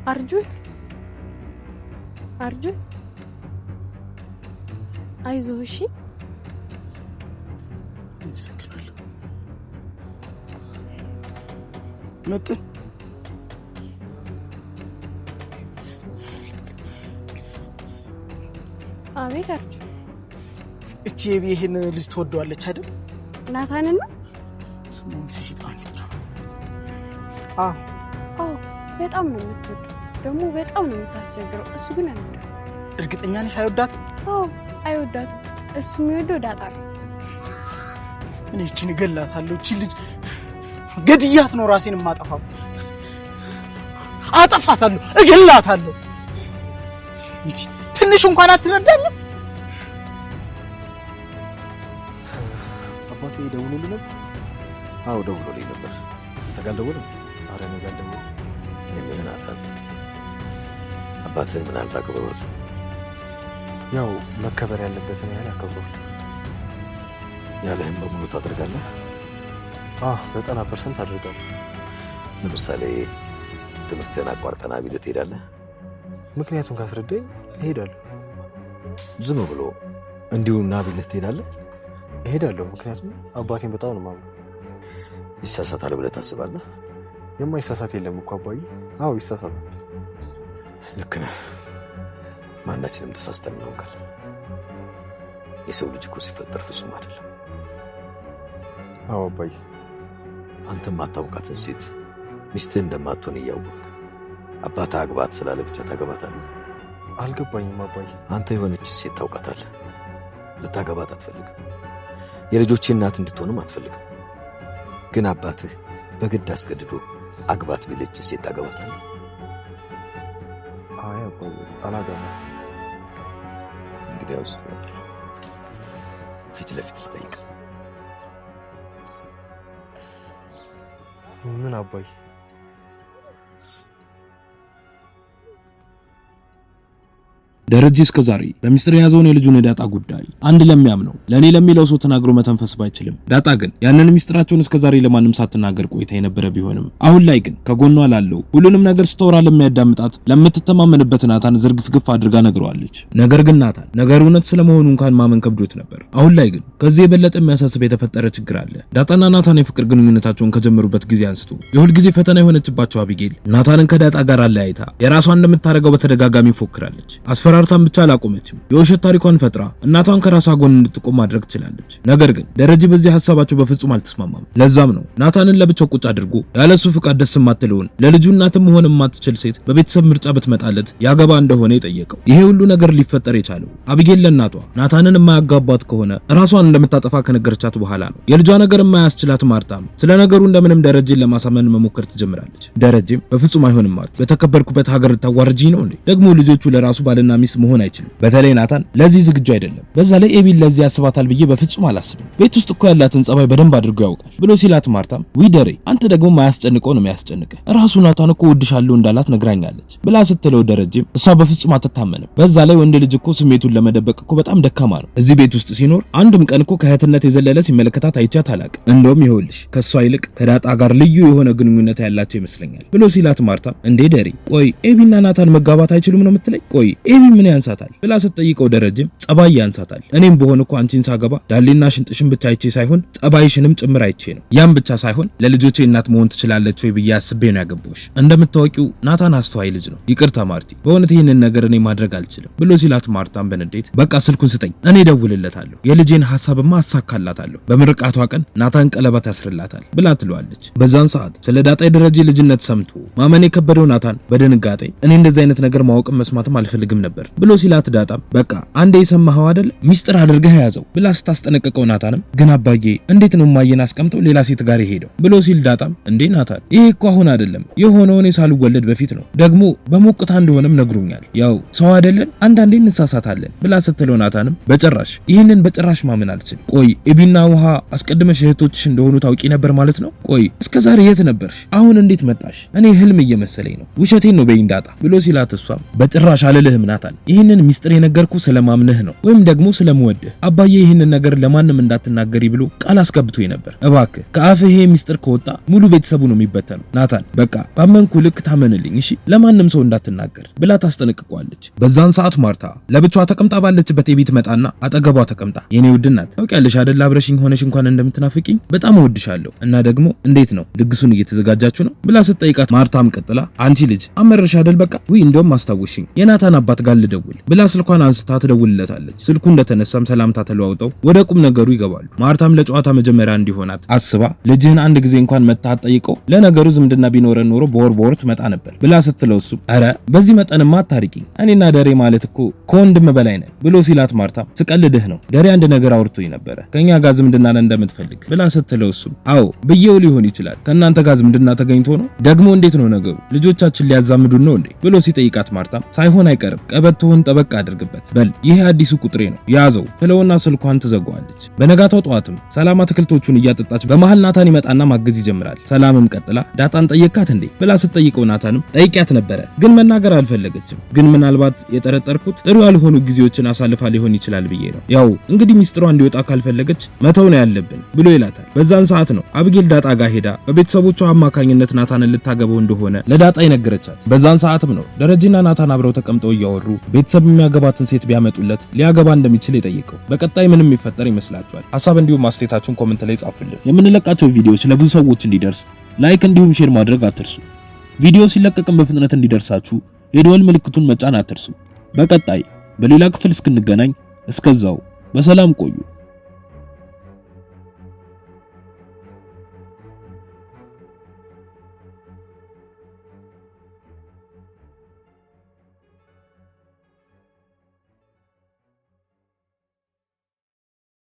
አርጁን አይዞህ እሺ መስክራለሁ መጥ አቤት አርጁን እቺ ይሄን ልጅ ትወደዋለች አይደል ናታንና ስሙን ሲጣንት ነው በጣም ነው የምትወደው ደግሞ በጣም ነው የምታስቸግረው እሱ ግን አይወዳት እርግጠኛ ነሽ አይወዳት አይወዳት እሱ የሚወደው ዳጣ ነው እኔ እቺን ገላታለሁ እቺ ልጅ ገድያት ነው ራሴን ማጠፋው አጠፋታለሁ እገላታለሁ እንጂ ትንሽ እንኳን አትረዳለ አባቴ ደውሎልኝ ነበር አው ደውሎልኝ ነበር ተጋልደውልኝ አረ እኔ ጋር ደውሎ ምን አጣጣ አባቴን ምን አልታቀበው ያው መከበር ያለበትን ያህል አከብሯል ያለህን በሙሉ ታደርጋለህ 90% አድርጋለሁ ለምሳሌ ትምህርትን አቋርጠና ቢልት ሄዳለህ ምክንያቱም ካስረዳኝ እሄዳለሁ ዝም ብሎ እንዲሁና ቢልት ሄዳለህ እሄዳለሁ ምክንያቱም አባቴን በጣም ነው ማምነው ይሳሳታል ብለህ ታስባለህ የማይሳሳት የለም እኮ አባዬ ይሳሳታል ልክ ነህ ማናችንም ተሳስተን እናውቃለን የሰው ልጅ እኮ ሲፈጠር ፍጹም አይደለም አባዬ አንተም አታውቃትን ሴት ሚስትህ እንደማትሆን እያወቅህ አባታ አግባት ስላለ ብቻ ታገባታለህ አልገባኝም አባዬ አንተ የሆነች ሴት ታውቃታለህ ልታገባት አትፈልግም የልጆች እናት እንድትሆንም አትፈልግም ግን አባትህ በግድ አስገድዶ አግባት ቢልች ሴት ታገባታለህ አባዬ አላገባም እንግዲያውስ ፊት ለፊት ልጠይቅ ምን አባዬ ደረጀ እስከዛሬ በሚስጥር ያዘውን የልጁን ዳጣ ጉዳይ አንድ ለሚያምነው ለኔ ለሚለው ሰው ተናግሮ መተንፈስ ባይችልም ዳጣ ግን ያንን ሚስጥራቸውን እስከዛሬ ለማንም ሳትናገር ቆይታ የነበረ ቢሆንም አሁን ላይ ግን ከጎኗ ላለው ሁሉንም ነገር ስተወራ ለሚያዳምጣት ለምትተማመንበት ናታን ዝርግፍግፍ አድርጋ ነግረዋለች። ነገር ግን ናታን ነገር እውነት ስለመሆኑ እንኳን ማመን ከብዶት ነበር። አሁን ላይ ግን ከዚህ የበለጠ የሚያሳስብ የተፈጠረ ችግር አለ። ዳጣና ናታን የፍቅር ግንኙነታቸውን ከጀመሩበት ጊዜ አንስቶ የሁል ጊዜ ፈተና የሆነችባቸው አቢጌል ናታንን ከዳጣ ጋር አለያይታ የራሷን እንደምታረገው በተደጋጋሚ ፎክራለች። አስፈራርታም ብቻ አላቆመችም። የውሸት ታሪኳን ፈጥራ እናቷን ከራሷ ጎን እንድትቆም ማድረግ ትችላለች። ነገር ግን ደረጀ በዚህ ሐሳባቸው በፍጹም አልተስማማም። ለዛም ነው ናታንን ለብቻው ቁጭ አድርጎ ያለሱ ፍቃድ ደስ የማትለውን ለልጁ እናትም ሆነ የማትችል ሴት በቤተሰብ ምርጫ ብትመጣለት ያገባ እንደሆነ የጠየቀው። ይሄ ሁሉ ነገር ሊፈጠር የቻለው አቢጌል ለእናቷ ናታንን የማያጋባት ከሆነ ራሷን እንደምታጠፋ ከነገረቻት በኋላ ነው። የልጇ ነገር የማያስችላት ማርታም ስለ ነገሩ እንደምንም ደረጀን ለማሳመን መሞከር ትጀምራለች። ደረጀም በፍጹም አይሆንም ማርታ፣ በተከበርኩበት ሀገር ልታዋርጂኝ ነው እንዴ? ደግሞ ልጆቹ ለራሱ ባልና ሚስት መሆን አይችልም። በተለይ ናታን ለዚህ ዝግጁ አይደለም። በዛ ላይ ኤቢል ለዚህ ያስባታል ብዬ በፍጹም አላስብም። ቤት ውስጥ እኮ ያላትን ጸባይ በደንብ አድርጎ ያውቃል ብሎ ሲላት ማርታም ዊደሬ አንተ ደግሞ ማያስጨንቀው ነው የሚያስጨንቀህ። ራሱ ናታን እኮ ወድሻለሁ እንዳላት ነግራኛለች ብላ ስትለው ደረጀም እሷ በፍጹም አትታመንም። በዛ ላይ ወንድ ልጅ እኮ ስሜቱን ለመደበቅ እኮ በጣም ደካማ ነው። እዚህ ቤት ውስጥ ሲኖር አንድም ቀን እኮ ከእህትነት የዘለለ ሲመለከታት አይቻት አላውቅም። እንደውም ይኸውልሽ ከሷ ይልቅ ከዳጣ ጋር ልዩ የሆነ ግንኙነት ያላቸው ይመስለኛል ብሎ ሲላት ማርታም እንዴ ደሬ ቆይ ኤቢና ናታን መጋባት አይችሉም ነው የምትለኝ? ቆይ ኤቢ ምን ያንሳታል ብላ ስትጠይቀው ደረጀም ጸባይ ያንሳታል። እኔም በሆነ እኮ አንቺን ሳገባ ዳሌና ሽንጥሽን ብቻ አይቼ ሳይሆን ጸባይሽንም ጭምር አይቼ ነው። ያም ብቻ ሳይሆን ለልጆቼ እናት መሆን ትችላለች ወይ ብዬ አስቤ ነው ያገባሁሽ። እንደምታውቂው ናታን አስተዋይ ልጅ ነው። ይቅርታ ማርቲ፣ በእውነት ይህንን ነገር እኔ ማድረግ አልችልም ብሎ ሲላት ማርታም በንዴት በቃ ስልኩን ስጠኝ፣ እኔ ደውልለታለሁ፣ የልጄን ሐሳብማ አሳካላታለሁ፣ በምርቃቷ ቀን ናታን ቀለበት ያስርላታል ብላ ትለዋለች። በዛን ሰዓት ስለ ዳጣ የደረጀ ልጅነት ሰምቶ ማመን የከበደው ናታን በድንጋጤ እኔ እንደዚህ አይነት ነገር ማወቅም መስማትም አልፈልግም ነበር ብሎ ሲላት ዳጣም በቃ አንዴ የሰማኸው አይደል ሚስጥር አድርገህ ያዘው ብላ ስታስጠነቅቀው ናታንም ግን አባዬ እንዴት ነው ማየን አስቀምጠው ሌላ ሴት ጋር ሄደው ብሎ ሲል ዳጣም እንዴ ናታን ይሄ እኮ አሁን አይደለም የሆነው እኔ ሳልወለድ በፊት ነው፣ ደግሞ በሞቅታ እንደሆነም ነግሮኛል፣ ያው ሰው አይደለን አንዳንዴ እንሳሳታለን ብላ ስትለው ናታንም በጭራሽ ይህንን በጭራሽ ማመን አልችልም። ቆይ ኤቢና ውሃ አስቀድመሽ እህቶችሽ እንደሆኑ ታውቂ ነበር ማለት ነው? ቆይ እስከዛሬ የት ነበርሽ? አሁን እንዴት መጣሽ? እኔ ህልም እየመሰለኝ ነው፣ ውሸቴን ነው በይኝ ዳጣ ብሎ ሲላት እሷም በጭራሽ አልልህም ናታን፣ ይህንን ሚስጥር የነገርኩ ስለማምንህ ነው ወይም ደግሞ ስለምወድህ አባዬ ይህንን ነገር ለማንም እንዳትናገሪ ብሎ ቃል አስገብቶኝ ነበር። እባክህ ከአፍህ ይሄ ሚስጥር ከወጣ ሙሉ ቤተሰቡ ነው የሚበተነው። ናታን በቃ ባመንኩ ልክ ታመንልኝ እሺ፣ ለማንም ሰው እንዳትናገር ብላ ታስጠነቅቀዋለች። በዛን ሰዓት ማርታ ለብቻዋ ተቀምጣ ባለችበት የቤት መጣና አጠገቧ ተቀምጣ የኔ ውድ እናት ታውቂያለሽ አይደል አብረሽኝ ሆነሽ እንኳን እንደምትናፍቂኝ በጣም እወድሻለሁ እና ደግሞ እንዴት ነው ድግሱን እየተዘጋጃችሁ ነው ብላ ስትጠይቃት ማርታም ቀጥላ አንቺ ልጅ አመረሽ አይደል በቃ ውይ እንደውም አስታወሽኝ የናታን አባት ጋር ልደውል ብላ ስልኳን አንስታ ትደውልለታለች። ስልኩ እንደተነሳም ሰላምታ ተለዋውጠው ወደ ቁም ነገሩ ይገባሉ። ማርታም ለጨዋታ መጀመሪያ እንዲሆናት አስባ ልጅህን አንድ ጊዜ እንኳን መታ ጠይቀው ለነገሩ ዝምድና ቢኖረን ኖሮ በወር ትመጣ ነበር ብላ ስትለው እሱ ኧረ በዚህ መጠንማ አታርቂኝ እኔና ደሬ ማለት እኮ ከወንድም በላይ ነን ብሎ ሲላት ማርታ ስቀልድህ ነው ደሬ አንድ ነገር አውርቶኝ ነበረ ከኛ ጋር ዝምድና እንደምትፈልግ ብላ ስትለው እሱ አዎ ብዬው ሊሆን ይችላል ከናንተ ጋር ዝምድና ተገኝቶ ነው ደግሞ እንዴት ነው ነገሩ ልጆቻችን ሊያዛምዱን ነው እንዴ ብሎ ሲጠይቃት ማርታ ሳይሆን አይቀርም ቀበቶውን ጠበቅ አድርግበት በል ይሄ አዲሱ ቁጥሬ ነው ያዘው ትለውና ስልኳን ትዘጋዋለች። በነጋታው ጠዋትም ሰላም አትክልቶቹን እያጠጣች በመሃል ናታን ይመጣና ማገዝ ይጀምራል። ሰላምም ቀጥላ ዳጣን ጠየቃት እንዴ ብላ ስትጠይቀው ናታንም ጠይቂያት ነበረ ግን መናገር አልፈለገችም ግን ምናልባት የጠረጠርኩት ጥሩ ያልሆኑ ጊዜዎችን አሳልፋ ሊሆን ይችላል ብዬ ነው ያው እንግዲህ ሚስጥሯ እንዲወጣ ካልፈለገች መተው ነው ያለብን ብሎ ይላታል። በዛን ሰዓት ነው አብጌል ዳጣ ጋር ሄዳ በቤተሰቦቿ አማካኝነት ናታንን ልታገበው እንደሆነ ለዳጣ ይነገረቻት። በዛን ሰዓትም ነው ደረጀና ናታን አብረው ተቀምጠው እያወሩ ቤተሰብ የሚያገባትን ሴት ቢያመጡለት ሊያገባ እንደሚችል የጠየቀው። በቀጣይ ምንም የሚፈጠር ይመስላችኋል? ሐሳብ እንዲሁም አስተያየታችሁን ኮሜንት ላይ ጻፉልን። የምንለቃቸው ቪዲዮዎች ለብዙ ሰዎች እንዲደርስ ላይክ እንዲሁም ሼር ማድረግ አትርሱ። ቪዲዮ ሲለቀቅም በፍጥነት እንዲደርሳችሁ የደወል ምልክቱን መጫን አትርሱ። በቀጣይ በሌላ ክፍል እስክንገናኝ እስከዛው በሰላም ቆዩ።